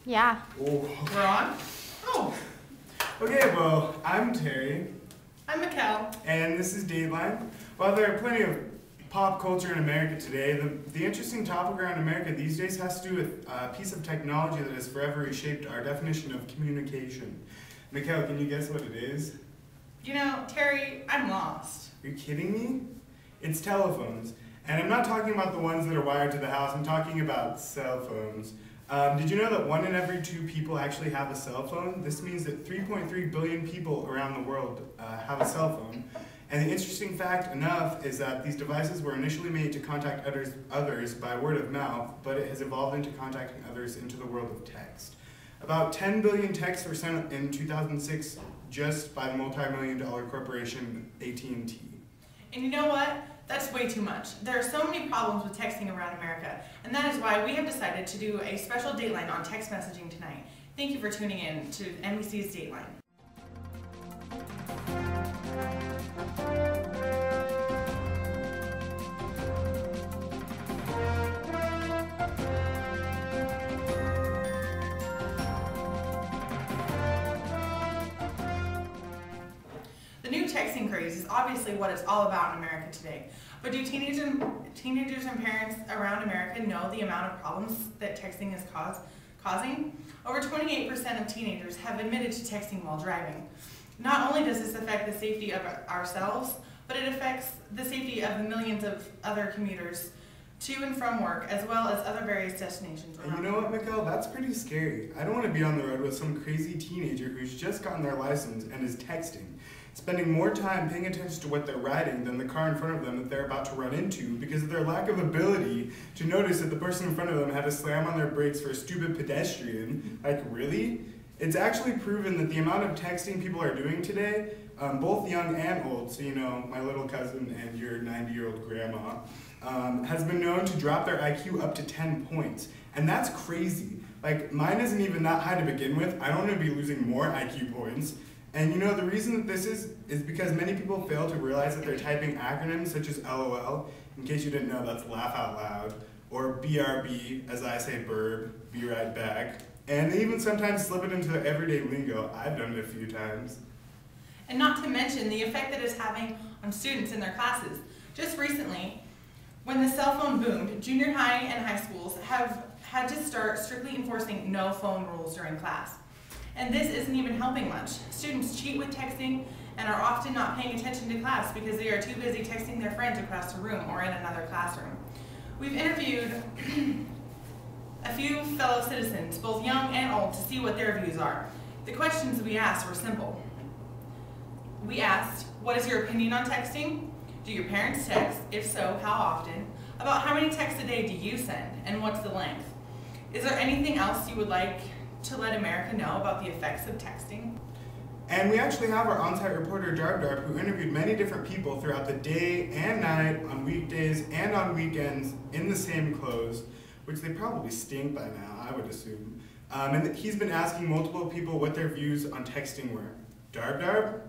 Yeah. Oh. We're on? Oh. Okay, well, I'm Terry. I'm Mikkel. And this is Dateline. While there are plenty of pop culture in America today, the interesting topic around America these days has to do with a piece of technology that has forever reshaped our definition of communication. Mikkel, can you guess what it is? You know, Terry, I'm lost. Are you kidding me? It's telephones. And I'm not talking about the ones that are wired to the house, I'm talking about cell phones. Did you know that 1 in every 2 people actually have a cell phone? This means that 3.3 billion people around the world have a cell phone. And the interesting fact enough is that these devices were initially made to contact others by word of mouth, but it has evolved into contacting others into the world of text. About 10 billion texts were sent in 2006 just by the multi-million-dollar corporation AT&T. And you know what? That's way too much. There are so many problems with texting around America, and that is why we have decided to do a special Dateline on text messaging tonight. Thank you for tuning in to NBC's Dateline. The new texting craze is obviously what it's all about in America today. But do teenagers and parents around America know the amount of problems that texting is causing? Over 28% of teenagers have admitted to texting while driving. Not only does this affect the safety of ourselves, but it affects the safety of the millions of other commuters to and from work, as well as other various destinations around. And you know what, Mikkel? That's pretty scary. I don't want to be on the road with some crazy teenager who's just gotten their license and is texting, spending more time paying attention to what they're writing than the car in front of them that they're about to run into because of their lack of ability to notice that the person in front of them had to slam on their brakes for a stupid pedestrian. Like, really? It's actually proven that the amount of texting people are doing today, both young and old, so you know, my little cousin and your 90-year-old grandma, has been known to drop their IQ up to 10 points. And that's crazy. Like, mine isn't even that high to begin with. I don't want to be losing more IQ points. And you know, the reason that this is because many people fail to realize that they're typing acronyms such as LOL, in case you didn't know, that's laugh out loud, or BRB, as I say burb, be right back. And they even sometimes slip it into their everyday lingo. I've done it a few times. And not to mention the effect that it's having on students in their classes. Just recently, when the cell phone boomed, junior high and high schools have had to start strictly enforcing no phone rules during class. And this isn't even helping much. Students cheat with texting and are often not paying attention to class because they are too busy texting their friends across the room or in another classroom. We've interviewed a few fellow citizens, both young and old, to see what their views are. The questions we asked were simple. We asked, what is your opinion on texting? Do your parents text? If so, how often? About how many texts a day do you send, and what's the length? Is there anything else you would like to let America know about the effects of texting? And we actually have our on-site reporter, Darb, who interviewed many different people throughout the day and night, on weekdays and on weekends, in the same clothes, which they probably stink by now, I would assume. And he's been asking multiple people what their views on texting were. Darb?